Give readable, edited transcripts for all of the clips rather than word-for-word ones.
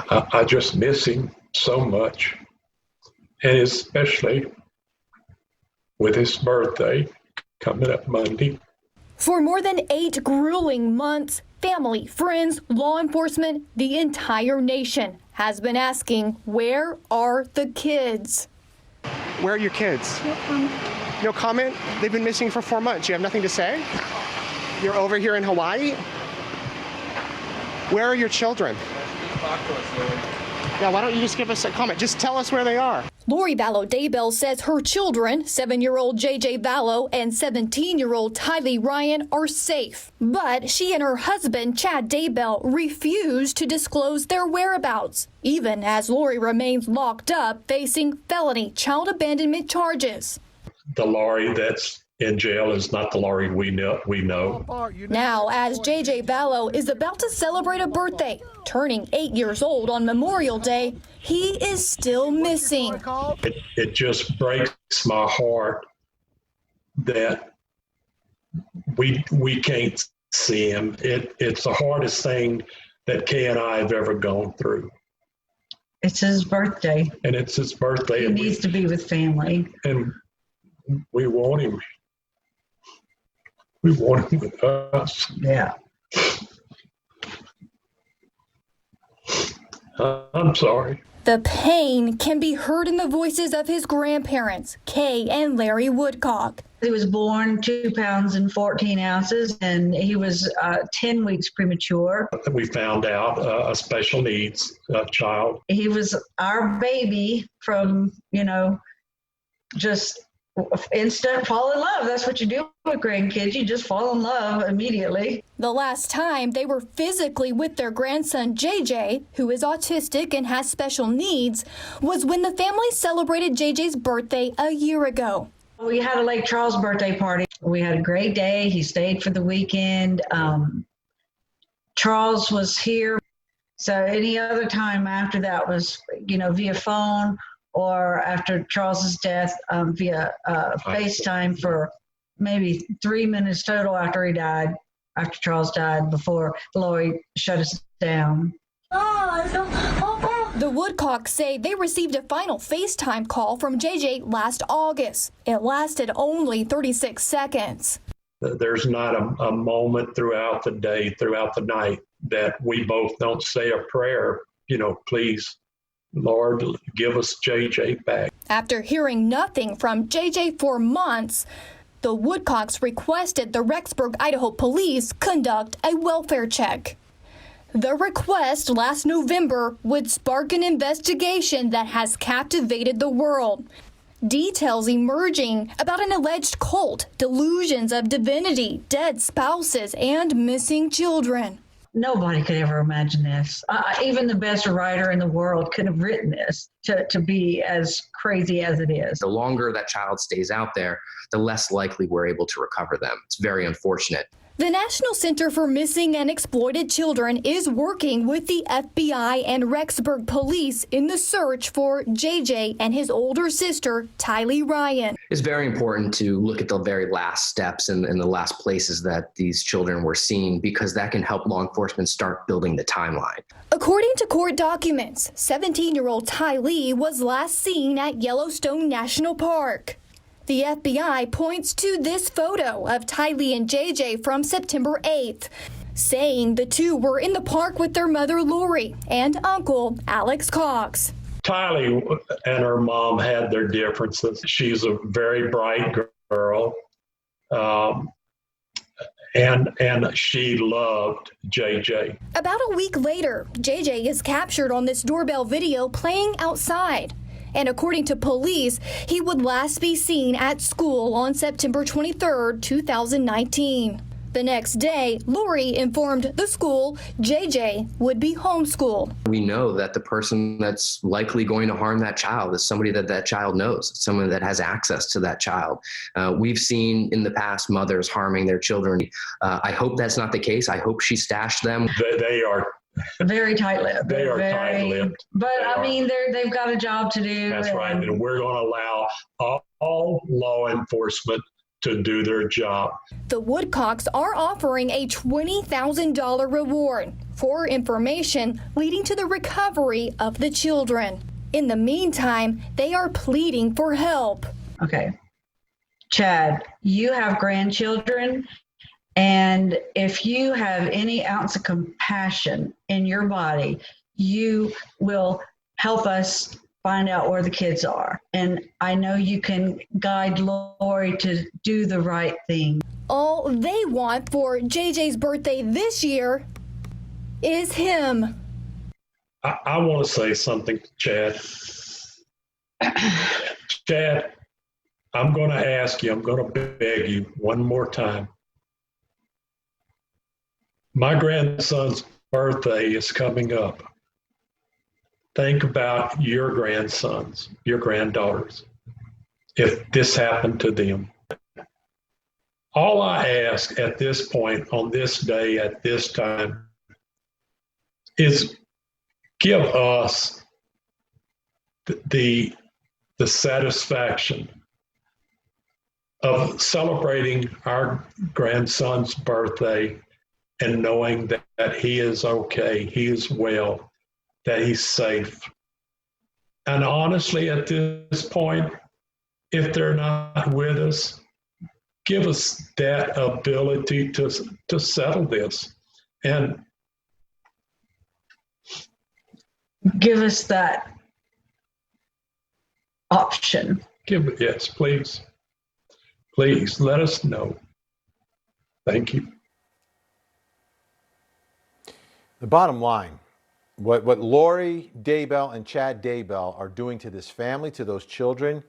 I just miss him so much, and especially with his birthday coming up Monday. For more than 8 grueling months, family, friends, law enforcement, the entire nation has been asking, where are the kids? Where are your kids? No comment. No comment? They've been missing for 4 months. You have nothing to say? You're over here in Hawaii? Where are your children? Yeah, why don't you just give us a comment? Just tell us where they are. Lori Vallow Daybell says her children, 7-year-old JJ Vallow and 17-year-old Tylee Ryan, are safe. But she and her husband, Chad Daybell, refuse to disclose their whereabouts, even as Lori remains locked up facing felony child abandonment charges. The Lori that's in jail is not the Lori we know. Now, as JJ Vallow is about to celebrate a birthday, turning 8 years old on Memorial Day, he is still missing. It just breaks my heart that we can't see him. It's the hardest thing that Kay and I have ever gone through. It's his birthday. And it's his birthday. He needs to be with family. And we want him. We want him with us. Yeah. I'm sorry. The pain can be heard in the voices of his grandparents, Kay and Larry Woodcock. He was born 2 pounds and 14 ounces, and he was 10 weeks premature. We found out a special needs child. He was our baby from, just instant fall in love. That's what you do with grandkids. You just fall in love immediately. The last time they were physically with their grandson, JJ, who is autistic and has special needs, was when the family celebrated JJ's birthday a year ago. We had a Lake Charles birthday party. We had a great day. He stayed for the weekend. Charles was here. So any other time after that was, via phone, or after Charles's death via FaceTime for maybe 3 minutes total after Charles died, before Lori shut us down. The Woodcocks say they received a final FaceTime call from JJ last August. It lasted only 36 seconds. There's not a moment throughout the day, throughout the night, that we both don't say a prayer, please, Lord, give us JJ back. After hearing nothing from JJ for months, the Woodcocks requested the Rexburg, Idaho police conduct a welfare check. The request last November would spark an investigation that has captivated the world. Details emerging about an alleged cult, delusions of divinity, dead spouses, and missing children. Nobody could ever imagine this. Even the best writer in the world could have written this to be as crazy as it is. The longer that child stays out there, the less likely we're able to recover them. It's very unfortunate. The National Center for Missing and Exploited Children is working with the FBI and Rexburg police in the search for JJ and his older sister, Tylee Ryan. It's very important to look at the very last steps and the last places that these children were seen, because that can help law enforcement start building the timeline. According to court documents, 17-year-old Tylee was last seen at Yellowstone National Park. The FBI points to this photo of Tylee and JJ from September 8th, saying the two were in the park with their mother Lori and uncle Alex Cox. Tylee and her mom had their differences. She's a very bright girl, and she loved JJ. About a week later, JJ is captured on this doorbell video playing outside. And according to police, he would last be seen at school on September 23rd, 2019. The next day, Lori informed the school JJ would be homeschooled. We know that the person that's likely going to harm that child is somebody that child knows, someone that has access to that child. We've seen in the past mothers harming their children. I hope that's not the case. I hope she stashed them. They are very tight-lipped. They are tight-lipped. But they've got a job to do. That's right. And we're going to allow all law enforcement to do their job. The Woodcocks are offering a $20,000 reward for information leading to the recovery of the children. In the meantime, they are pleading for help. Okay. Chad, you have grandchildren, and if you have any ounce of compassion in your body, you will help us find out where the kids are. And I know you can guide Lori to do the right thing. All they want for JJ's birthday this year is him. I want to say something to Chad. Chad, I'm going to ask you, I'm going to beg you one more time. My grandson's birthday is coming up. Think about your grandsons, your granddaughters, if this happened to them. All I ask at this point, on this day, at this time, is give us the satisfaction of celebrating our grandson's birthday and knowing that he is okay, he is well, that he's safe. And honestly, at this point, if they're not with us, give us that ability to settle this. And give us that option. Yes, please. Please let us know. Thank you. The bottom line, what Lori Daybell and Chad Daybell are doing to this family, to those children,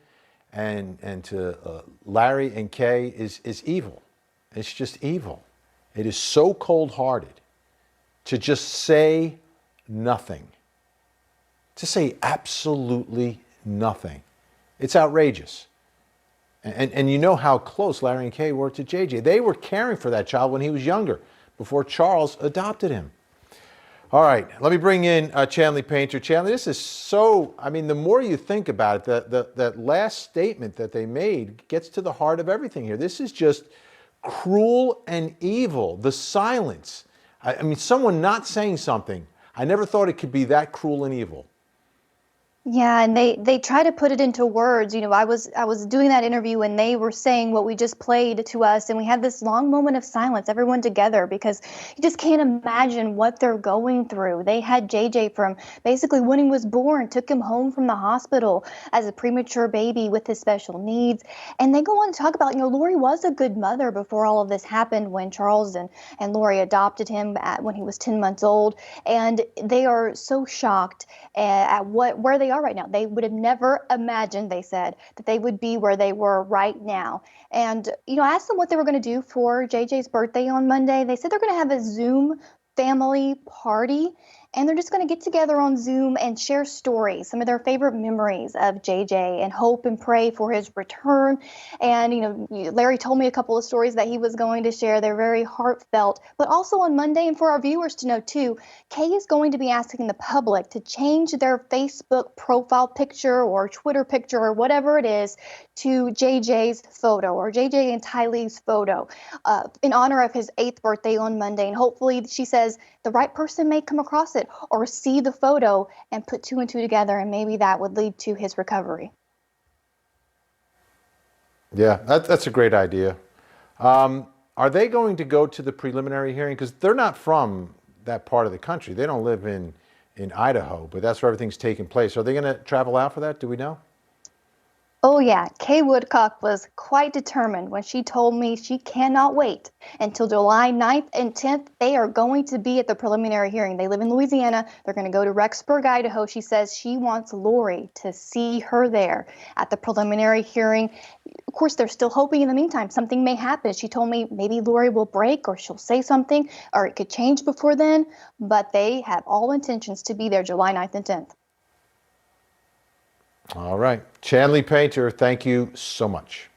and to Larry and Kay is evil. It's just evil. It is so cold-hearted to just say nothing. To say absolutely nothing. It's outrageous. And you know how close Larry and Kay were to JJ. They were caring for that child when he was younger, before Charles adopted him. All right, let me bring in Chanley Painter. Chanley, this is so, I mean, the more you think about it, that last statement that they made gets to the heart of everything here. This is just cruel and evil. The silence. I mean, someone not saying something. I never thought it could be that cruel and evil. Yeah, and they try to put it into words. You know, I was doing that interview and they were saying what we just played to us, and we had this long moment of silence, everyone together, because you just can't imagine what they're going through. They had JJ from basically when he was born, took him home from the hospital as a premature baby with his special needs. And they go on to talk about, you know, Lori was a good mother before all of this happened, when Charles and Lori adopted him when he was 10 months old. And they are so shocked at where they are right now. They would have never imagined, they said, that they would be where they were right now. And, you know, I asked them what they were going to do for JJ's birthday on Monday. They said they're going to have a Zoom family party, and they're just going to get together on Zoom and share stories, some of their favorite memories of JJ, and hope and pray for his return. And, you know, Larry told me a couple of stories that he was going to share. They're very heartfelt. But also on Monday, and for our viewers to know too, Kay is going to be asking the public to change their Facebook profile picture or Twitter picture or whatever it is to JJ's photo, or JJ and Tylee's photo, in honor of his 8th birthday on Monday. And hopefully, she says, the right person may come across it or see the photo and put 2 and 2 together, and maybe that would lead to his recovery. Yeah, that's a great idea. Are they going to go to the preliminary hearing? Because they're not from that part of the country. They don't live in Idaho, but that's where everything's taking place. Are they going to travel out for that? Do we know? Oh yeah, Kay Woodcock was quite determined when she told me she cannot wait until July 9th and 10th. They are going to be at the preliminary hearing. They live in Louisiana. They're going to go to Rexburg, Idaho. She says she wants Lori to see her there at the preliminary hearing. Of course, they're still hoping in the meantime something may happen. She told me maybe Lori will break, or she'll say something, or it could change before then, but they have all intentions to be there July 9th and 10th. All right. Chanley Painter, thank you so much.